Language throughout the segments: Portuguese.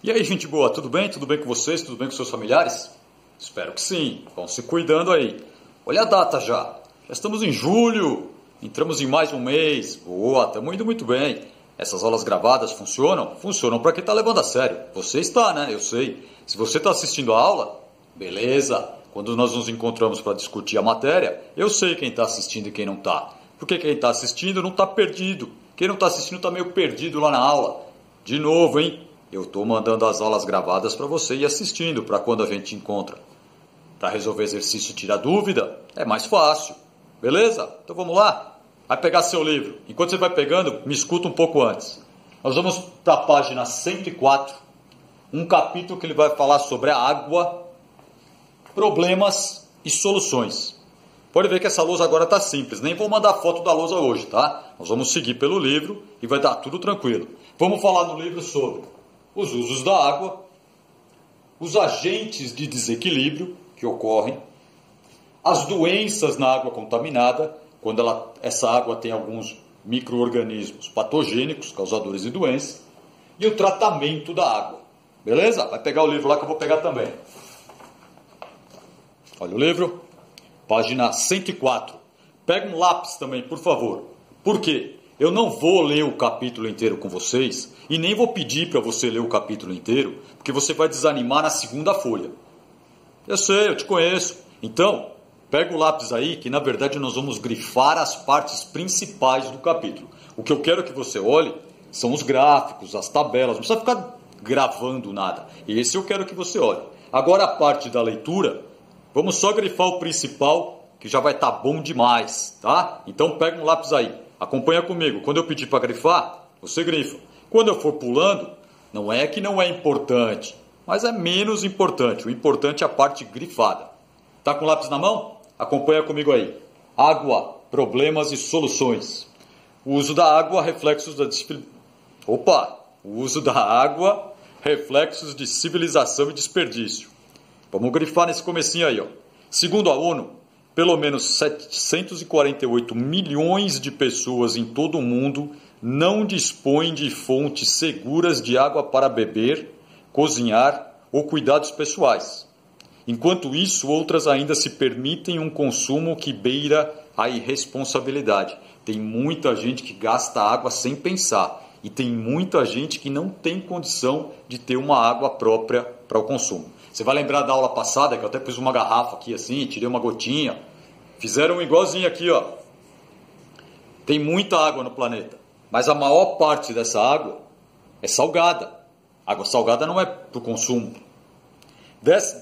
E aí, gente boa, tudo bem? Tudo bem com vocês? Tudo bem com seus familiares? Espero que sim. Vão se cuidando aí. Olha a data já. Já estamos em julho. Entramos em mais um mês. Boa, estamos indo muito bem. Essas aulas gravadas funcionam? Funcionam para quem está levando a sério. Você está, né? Eu sei. Se você está assistindo a aula, beleza. Quando nós nos encontramos para discutir a matéria, eu sei quem está assistindo e quem não está. Porque quem está assistindo não está perdido. Quem não está assistindo está meio perdido lá na aula. De novo, hein? Eu estou mandando as aulas gravadas para você ir assistindo para quando a gente encontra. Para resolver exercício e tirar dúvida, é mais fácil. Beleza? Então vamos lá? Vai pegar seu livro. Enquanto você vai pegando, me escuta um pouco antes. Nós vamos para a página 104, um capítulo que ele vai falar sobre a água, problemas e soluções. Pode ver que essa lousa agora está simples. Nem vou mandar foto da lousa hoje, tá? Nós vamos seguir pelo livro e vai dar tudo tranquilo. Vamos falar no livro sobre os usos da água, os agentes de desequilíbrio que ocorrem, as doenças na água contaminada, quando essa água tem alguns micro-organismos patogênicos, causadores de doença, e o tratamento da água. Beleza? Vai pegar o livro lá que eu vou pegar também. Olha o livro, página 104. Pega um lápis também, por favor. Por quê? Eu não vou ler o capítulo inteiro com vocês e nem vou pedir para você ler o capítulo inteiro, porque você vai desanimar na segunda folha. Eu sei, eu te conheço. Então, pega o lápis aí que na verdade nós vamos grifar as partes principais do capítulo. O que eu quero que você olhe são os gráficos, as tabelas, não precisa ficar gravando nada. Esse eu quero que você olhe. Agora a parte da leitura, vamos só grifar o principal que já vai estar bom demais, tá? Então pega um lápis aí. Acompanha comigo. Quando eu pedir para grifar, você grifa. Quando eu for pulando, não é que não é importante, mas é menos importante. O importante é a parte grifada. Tá com o lápis na mão? Acompanha comigo aí. Água, problemas e soluções. O uso da água, reflexos da O uso da água, reflexos de civilização e desperdício. Vamos grifar nesse comecinho aí, ó. Segundo a ONU, pelo menos 748 milhões de pessoas em todo o mundo não dispõem de fontes seguras de água para beber, cozinhar ou cuidados pessoais. Enquanto isso, outras ainda se permitem um consumo que beira a irresponsabilidade. Tem muita gente que gasta água sem pensar e tem muita gente que não tem condição de ter uma água própria para o consumo. Você vai lembrar da aula passada, que eu até pus uma garrafa aqui assim, tirei uma gotinha. Fizeram igualzinho aqui, ó. Tem muita água no planeta, mas a maior parte dessa água é salgada. Água salgada não é para o consumo.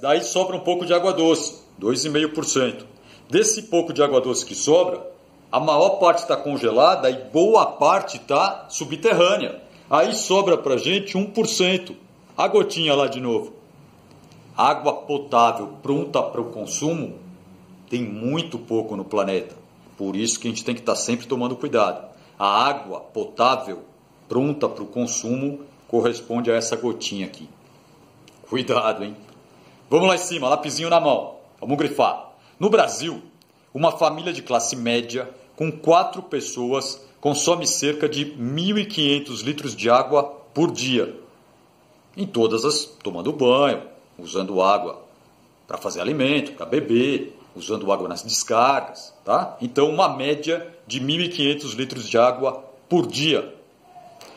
Daí sobra um pouco de água doce, 2,5%. Desse pouco de água doce que sobra, a maior parte está congelada e boa parte está subterrânea. Aí sobra para a gente 1%. A gotinha lá de novo. Água potável pronta para o consumo tem muito pouco no planeta. Por isso que a gente tem que estar sempre tomando cuidado. A água potável pronta para o consumo corresponde a essa gotinha aqui. Cuidado, hein? Vamos lá em cima, lapisinho na mão. Vamos grifar. No Brasil, uma família de classe média com 4 pessoas consome cerca de 1.500 litros de água por dia. Em todas as, tomando banho, usando água para fazer alimento, para beber, usando água nas descargas, tá? Então, uma média de 1.500 litros de água por dia.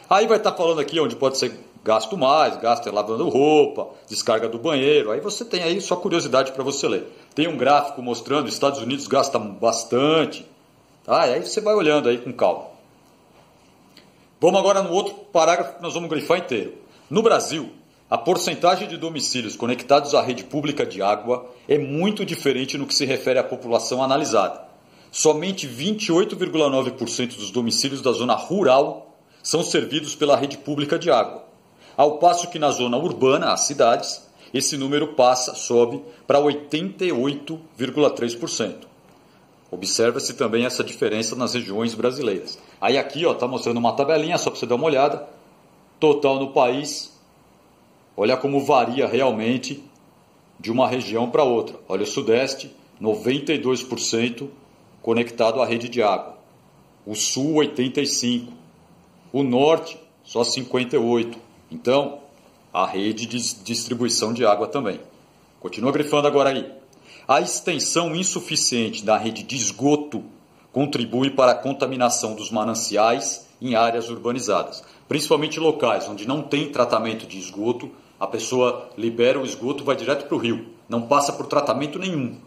Aí vai estar falando aqui onde pode ser gasto mais, gasto lavando roupa, descarga do banheiro. Aí você tem aí só curiosidade para você ler. Tem um gráfico mostrando que os Estados Unidos gastam bastante, tá? E aí você vai olhando aí com calma. Vamos agora no outro parágrafo que nós vamos grifar inteiro. No Brasil, a porcentagem de domicílios conectados à rede pública de água é muito diferente no que se refere à população analisada. Somente 28,9% dos domicílios da zona rural são servidos pela rede pública de água, ao passo que na zona urbana, as cidades, esse número sobe para 88,3%. Observa-se também essa diferença nas regiões brasileiras. Aí aqui está mostrando uma tabelinha, só para você dar uma olhada. Total no país. Olha como varia realmente de uma região para outra. Olha o Sudeste, 92% conectado à rede de água. O Sul, 85%. O Norte, só 58%. Então, a rede de distribuição de água também. Continua grifando agora aí. A extensão insuficiente da rede de esgoto contribui para a contaminação dos mananciais em áreas urbanizadas, principalmente locais onde não tem tratamento de esgoto. A pessoa libera o esgoto, vai direto para o rio, não passa por tratamento nenhum.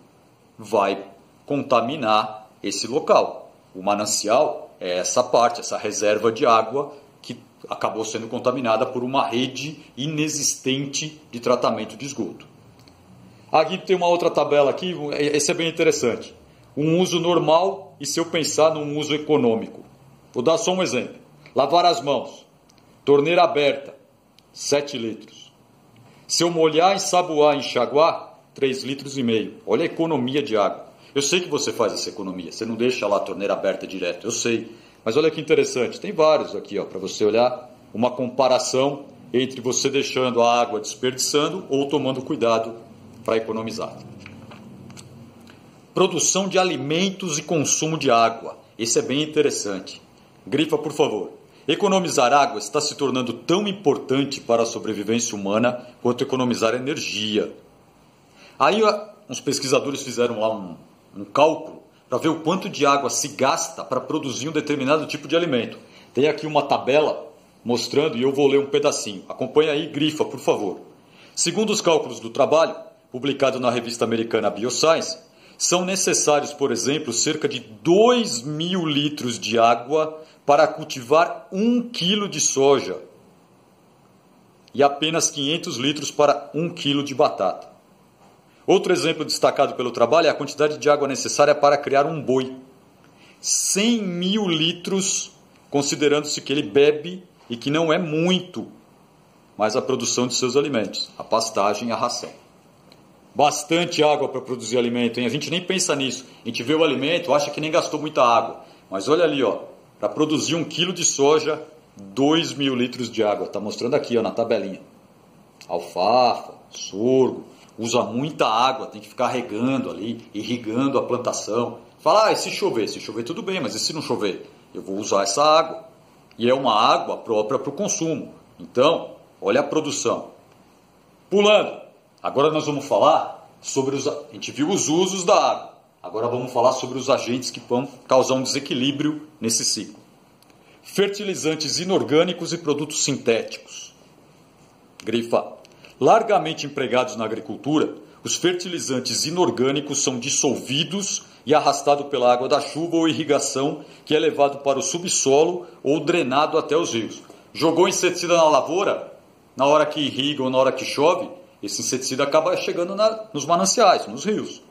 Vai contaminar esse local. O manancial é essa parte, essa reserva de água que acabou sendo contaminada por uma rede inexistente de tratamento de esgoto. Aqui tem uma outra tabela aqui, esse é bem interessante. Um uso normal e se eu pensar num uso econômico. Vou dar só um exemplo. Lavar as mãos. Torneira aberta, 7 litros. Se eu molhar, ensaboar, enxaguar, 3,5 litros. Olha a economia de água. Eu sei que você faz essa economia, você não deixa lá a torneira aberta direto, eu sei. Mas olha que interessante, tem vários aqui para você olhar, uma comparação entre você deixando a água desperdiçando ou tomando cuidado para economizar. Produção de alimentos e consumo de água. Esse é bem interessante. Grifa, por favor. Economizar água está se tornando tão importante para a sobrevivência humana quanto economizar energia. Aí uns pesquisadores fizeram lá um cálculo para ver o quanto de água se gasta para produzir um determinado tipo de alimento. Tem aqui uma tabela mostrando e eu vou ler um pedacinho. Acompanha aí, grifa, por favor. Segundo os cálculos do trabalho, publicado na revista americana Bioscience, são necessários, por exemplo, cerca de 2.000 litros de água para cultivar 1 quilo de soja e apenas 500 litros para 1 quilo de batata. Outro exemplo destacado pelo trabalho é a quantidade de água necessária para criar um boi. 100.000 litros, considerando-se que ele bebe e que não é muito, mas a produção de seus alimentos, a pastagem e a ração. Bastante água para produzir alimento, hein? A gente nem pensa nisso. A gente vê o alimento, acha que nem gastou muita água. Mas olha ali, para produzir 1 quilo de soja, 2.000 litros de água. Está mostrando aqui na tabelinha. Alfafa, sorgo, usa muita água, tem que ficar regando ali, irrigando a plantação. Fala, e se chover? Se chover tudo bem, mas e se não chover? Eu vou usar essa água. E é uma água própria para o consumo. Então, olha a produção. Pulando. Agora nós vamos falar sobre a gente viu os usos da água. Agora vamos falar sobre os agentes que vão causar um desequilíbrio nesse ciclo. Fertilizantes inorgânicos e produtos sintéticos. Grifa. Largamente empregados na agricultura, os fertilizantes inorgânicos são dissolvidos e arrastados pela água da chuva ou irrigação, que é levado para o subsolo ou drenado até os rios. Jogou inseticida na lavoura, na hora que irriga ou na hora que chove, esse inseticida acaba chegando nos mananciais, nos rios.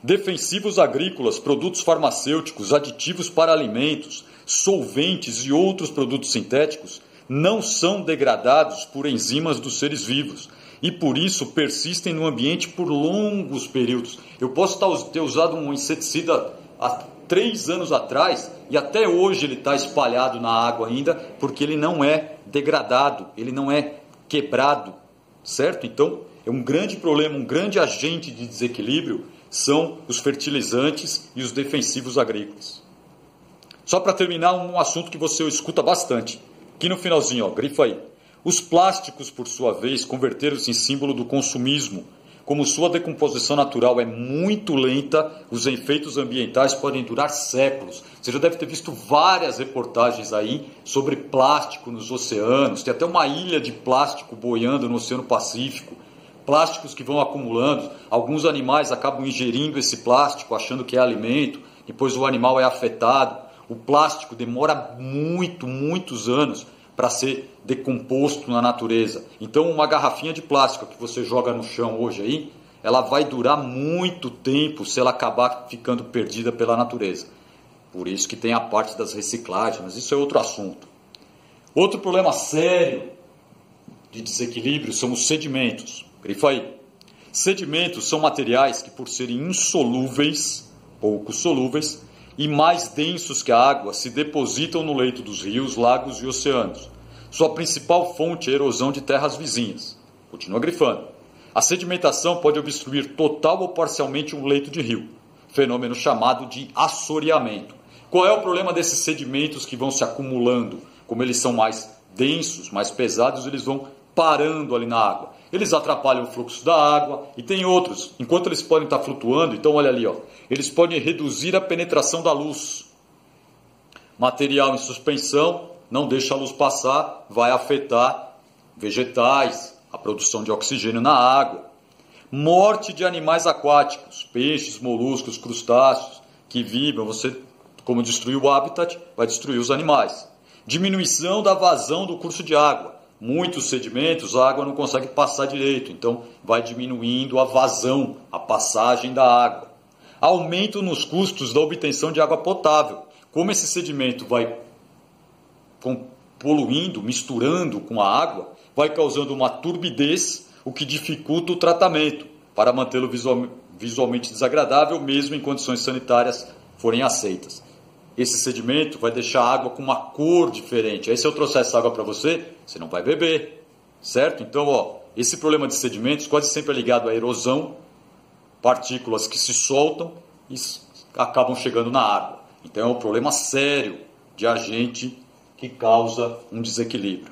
Defensivos agrícolas, produtos farmacêuticos, aditivos para alimentos, solventes e outros produtos sintéticos não são degradados por enzimas dos seres vivos e por isso persistem no ambiente por longos períodos. Eu posso ter usado um inseticida há 3 anos atrás e até hoje ele está espalhado na água ainda porque ele não é degradado, ele não é quebrado. Certo? Então, é um grande problema, um grande agente de desequilíbrio são os fertilizantes e os defensivos agrícolas. Só para terminar, um assunto que você escuta bastante. Aqui no finalzinho, grifa aí. Os plásticos, por sua vez, converteram-se em símbolo do consumismo. Como sua decomposição natural é muito lenta, os efeitos ambientais podem durar séculos. Você já deve ter visto várias reportagens aí sobre plástico nos oceanos. Tem até uma ilha de plástico boiando no Oceano Pacífico. Plásticos que vão acumulando. Alguns animais acabam ingerindo esse plástico, achando que é alimento. Depois o animal é afetado. O plástico demora muitos anos para ser decomposto na natureza. Então uma garrafinha de plástico que você joga no chão hoje aí, ela vai durar muito tempo se ela acabar ficando perdida pela natureza. Por isso que tem a parte das reciclagens, mas isso é outro assunto. Outro problema sério de desequilíbrio são os sedimentos. Grifa aí. Sedimentos são materiais que, por serem insolúveis, pouco solúveis, e mais densos que a água, se depositam no leito dos rios, lagos e oceanos. Sua principal fonte é a erosão de terras vizinhas. Continua grifando. A sedimentação pode obstruir total ou parcialmente um leito de rio, fenômeno chamado de assoreamento. Qual é o problema desses sedimentos que vão se acumulando? Como eles são mais densos, mais pesados, eles vão parando ali na água. Eles atrapalham o fluxo da água e tem outros. Enquanto eles podem estar flutuando, então olha ali, ó, eles podem reduzir a penetração da luz. Material em suspensão não deixa a luz passar, vai afetar vegetais, a produção de oxigênio na água. Morte de animais aquáticos, peixes, moluscos, crustáceos que vibram. Você, como destruir o habitat, vai destruir os animais. Diminuição da vazão do curso de água. Muitos sedimentos, a água não consegue passar direito, então vai diminuindo a vazão, a passagem da água. Aumento nos custos da obtenção de água potável. Como esse sedimento vai poluindo, misturando com a água, vai causando uma turbidez, o que dificulta o tratamento, para mantê-lo visualmente desagradável, mesmo em condições sanitárias forem aceitas. Esse sedimento vai deixar a água com uma cor diferente. Aí se eu trouxer essa água para você, você não vai beber, certo? Então, ó, esse problema de sedimentos quase sempre é ligado à erosão, partículas que se soltam e acabam chegando na água. Então é um problema sério de agente que causa um desequilíbrio.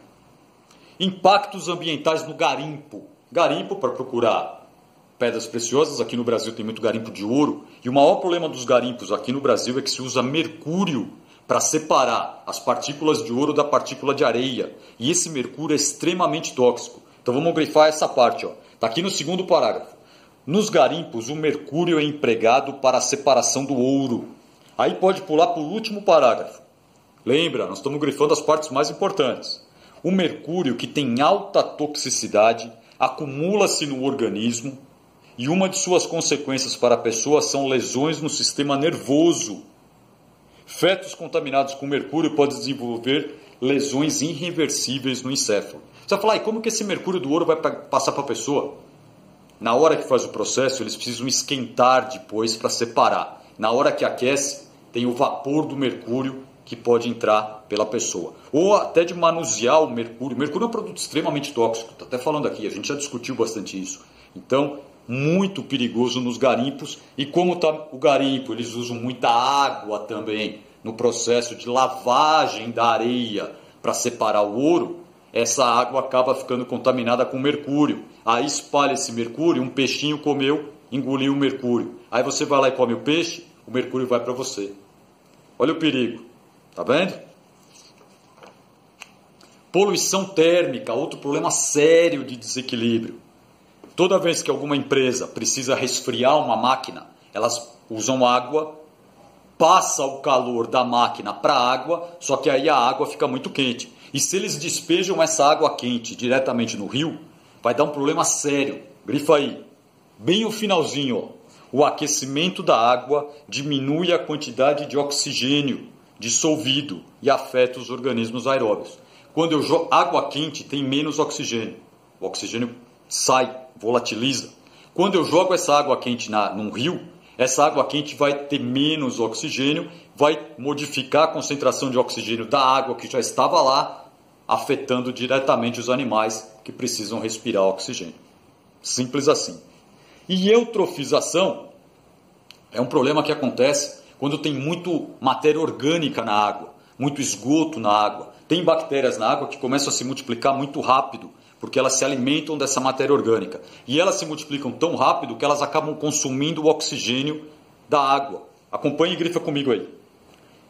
Impactos ambientais no garimpo. Garimpo para procurar pedras preciosas. Aqui no Brasil tem muito garimpo de ouro. E o maior problema dos garimpos aqui no Brasil é que se usa mercúrio para separar as partículas de ouro da partícula de areia. E esse mercúrio é extremamente tóxico. Então vamos grifar essa parte. Está aqui no segundo parágrafo. Nos garimpos, o mercúrio é empregado para a separação do ouro. Aí pode pular para o último parágrafo. Lembra, nós estamos grifando as partes mais importantes. O mercúrio, que tem alta toxicidade, acumula-se no organismo e uma de suas consequências para a pessoa são lesões no sistema nervoso. Fetos contaminados com mercúrio podem desenvolver lesões irreversíveis no encéfalo. Você vai falar, e como que esse mercúrio do ouro vai passar para a pessoa? Na hora que faz o processo, eles precisam esquentar depois para separar. Na hora que aquece, tem o vapor do mercúrio que pode entrar pela pessoa. Ou até de manusear o mercúrio. O mercúrio é um produto extremamente tóxico. Estou até falando aqui, a gente já discutiu bastante isso. Então, muito perigoso nos garimpos. E como está o garimpo, eles usam muita água também no processo de lavagem da areia para separar o ouro. Essa água acaba ficando contaminada com mercúrio. Aí espalha esse mercúrio, um peixinho comeu, engoliu o mercúrio. Aí você vai lá e come o peixe, o mercúrio vai para você. Olha o perigo. Tá vendo? Poluição térmica, outro problema sério de desequilíbrio. Toda vez que alguma empresa precisa resfriar uma máquina, elas usam água, passa o calor da máquina para a água, só que aí a água fica muito quente. E se eles despejam essa água quente diretamente no rio, vai dar um problema sério. Grifa aí. Bem o finalzinho, ó. O aquecimento da água diminui a quantidade de oxigênio dissolvido e afeta os organismos aeróbios. Quando eu jogo água quente, tem menos oxigênio. O oxigênio sai, volatiliza. Quando eu jogo essa água quente num rio, essa água quente vai ter menos oxigênio, vai modificar a concentração de oxigênio da água que já estava lá, afetando diretamente os animais que precisam respirar oxigênio. Simples assim. E eutrofização é um problema que acontece quando tem muito matéria orgânica na água, muito esgoto na água. Tem bactérias na água que começam a se multiplicar muito rápido, porque elas se alimentam dessa matéria orgânica. E elas se multiplicam tão rápido que elas acabam consumindo o oxigênio da água. Acompanhe e grifa comigo aí.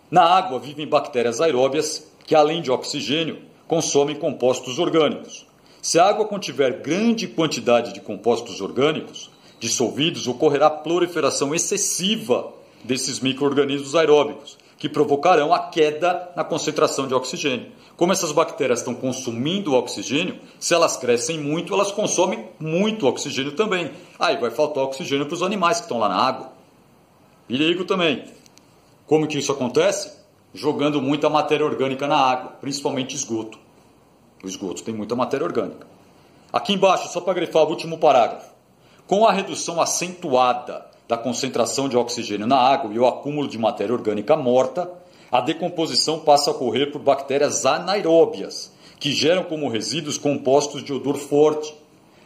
Na água vivem bactérias aeróbias que, além de oxigênio, consomem compostos orgânicos. Se a água contiver grande quantidade de compostos orgânicos dissolvidos, ocorrerá proliferação excessiva desses micro-organismos aeróbicos, que provocarão a queda na concentração de oxigênio. Como essas bactérias estão consumindo o oxigênio, se elas crescem muito, elas consomem muito oxigênio também. Aí vai faltar oxigênio para os animais que estão lá na água. Perigo também. Como que isso acontece? Jogando muita matéria orgânica na água, principalmente esgoto. O esgoto tem muita matéria orgânica. Aqui embaixo, só para grifar o último parágrafo. Com a redução acentuada da concentração de oxigênio na água e o acúmulo de matéria orgânica morta, a decomposição passa a ocorrer por bactérias anaeróbias, que geram como resíduos compostos de odor forte.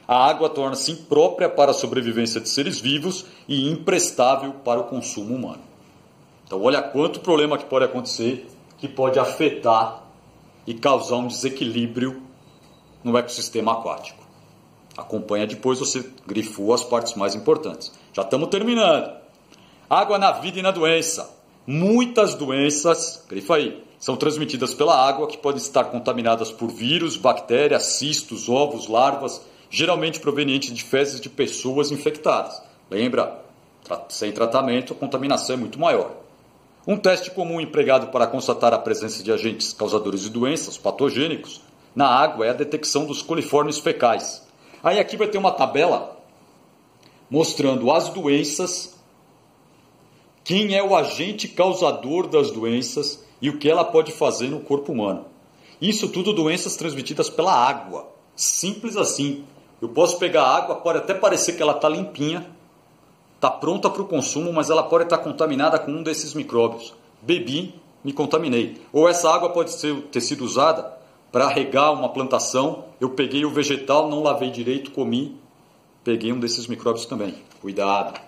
A água torna-se imprópria para a sobrevivência de seres vivos e imprestável para o consumo humano. Então olha quanto problema que pode acontecer, que pode afetar e causar um desequilíbrio no ecossistema aquático. Acompanha depois, você grifou as partes mais importantes. Já estamos terminando. Água na vida e na doença. Muitas doenças, grifa aí, são transmitidas pela água, que podem estar contaminadas por vírus, bactérias, cistos, ovos, larvas, geralmente provenientes de fezes de pessoas infectadas. Lembra, sem tratamento, a contaminação é muito maior. Um teste comum empregado para constatar a presença de agentes causadores de doenças patogênicos na água é a detecção dos coliformes fecais. Aí aqui vai ter uma tabela mostrando as doenças, quem é o agente causador das doenças e o que ela pode fazer no corpo humano. Isso tudo doenças transmitidas pela água. Simples assim. Eu posso pegar a água, pode até parecer que ela está limpinha, está pronta para o consumo, mas ela pode estar contaminada com um desses micróbios. Bebi, me contaminei. Ou essa água pode ter sido usada para regar uma plantação, eu peguei o vegetal, não lavei direito, comi, peguei um desses micróbios também. Cuidado.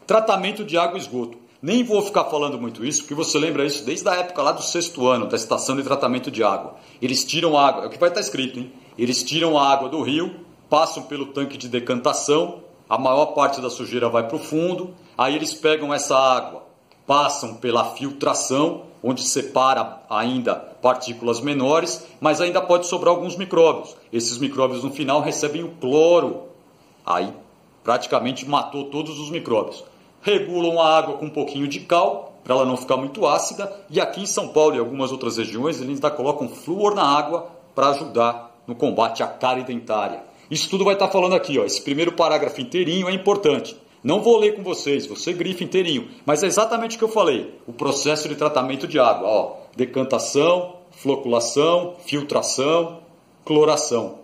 Tratamento de água e esgoto. Nem vou ficar falando muito isso, porque você lembra isso desde a época lá do 6º ano, da estação de tratamento de água. Eles tiram a água, é o que vai estar escrito, hein? Eles tiram a água do rio, passam pelo tanque de decantação, a maior parte da sujeira vai para o fundo, aí eles pegam essa água, passam pela filtração, onde separa ainda partículas menores, mas ainda pode sobrar alguns micróbios. Esses micróbios no final recebem o cloro, aí praticamente matou todos os micróbios. Regulam a água com um pouquinho de cal, para ela não ficar muito ácida, e aqui em São Paulo e algumas outras regiões, eles ainda colocam flúor na água para ajudar no combate à cárie dentária. Isso tudo vai estar falando aqui, ó. Esse primeiro parágrafo inteirinho é importante. Não vou ler com vocês, você grifa inteirinho, mas é exatamente o que eu falei. O processo de tratamento de água, ó. Decantação, floculação, filtração, cloração.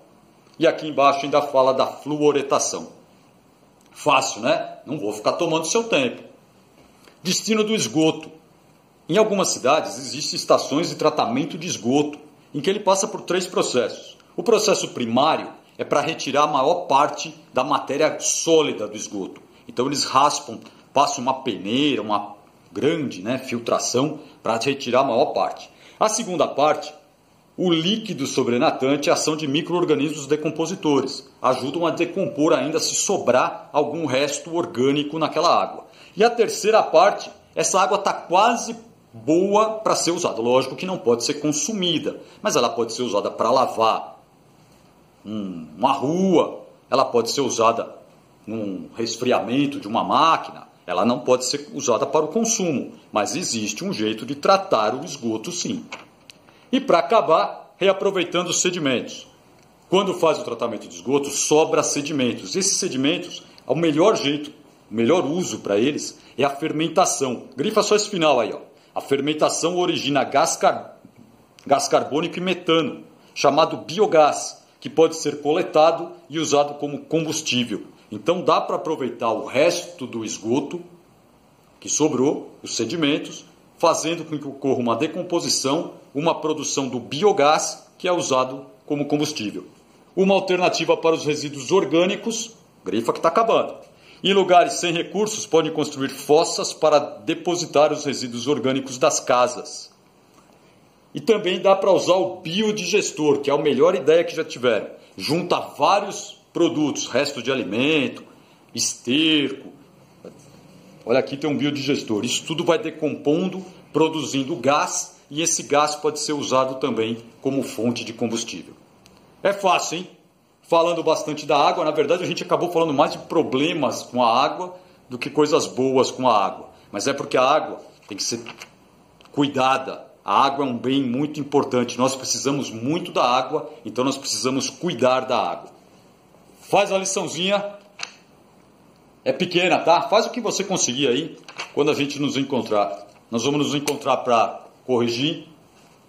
E aqui embaixo ainda fala da fluoretação. Fácil, né? Não vou ficar tomando seu tempo. Destino do esgoto. Em algumas cidades existem estações de tratamento de esgoto, em que ele passa por 3 processos. O processo primário é para retirar a maior parte da matéria sólida do esgoto. Então eles raspam, passam uma peneira, uma grande filtração para retirar a maior parte. A segunda parte, o líquido sobrenatante, a ação de micro-organismos decompositores. Ajudam a decompor ainda se sobrar algum resto orgânico naquela água. E a terceira parte, essa água está quase boa para ser usada. Lógico que não pode ser consumida, mas ela pode ser usada para lavar uma rua, ela pode ser usada num resfriamento de uma máquina, ela não pode ser usada para o consumo, mas existe um jeito de tratar o esgoto sim. E para acabar, reaproveitando os sedimentos. Quando faz o tratamento de esgoto, sobra sedimentos. Esses sedimentos, o melhor jeito, o melhor uso para eles é a fermentação. Grifa só esse final aí, ó. A fermentação origina gás carbônico e metano, chamado biogás, que pode ser coletado e usado como combustível. Então dá para aproveitar o resto do esgoto que sobrou, os sedimentos, fazendo com que ocorra uma decomposição, uma produção do biogás que é usado como combustível. Uma alternativa para os resíduos orgânicos, grifa que está acabando. Em lugares sem recursos, podem construir fossas para depositar os resíduos orgânicos das casas. E também dá para usar o biodigestor, que é a melhor ideia que já tiveram. Junta vários produtos, resto de alimento, esterco. Olha, aqui tem um biodigestor. Isso tudo vai decompondo, produzindo gás, e esse gás pode ser usado também como fonte de combustível. É fácil, hein? Falando bastante da água, na verdade a gente acabou falando mais de problemas com a água do que coisas boas com a água. Mas é porque a água tem que ser cuidada. A água é um bem muito importante. Nós precisamos muito da água, então nós precisamos cuidar da água. Faz a liçãozinha. É pequena, tá? Faz o que você conseguir aí quando a gente nos encontrar. Nós vamos nos encontrar para corrigir,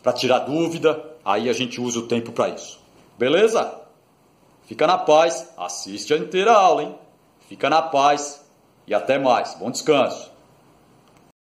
para tirar dúvida. Aí a gente usa o tempo para isso. Beleza? Fica na paz. Assiste a inteira aula, hein? Fica na paz e até mais. Bom descanso.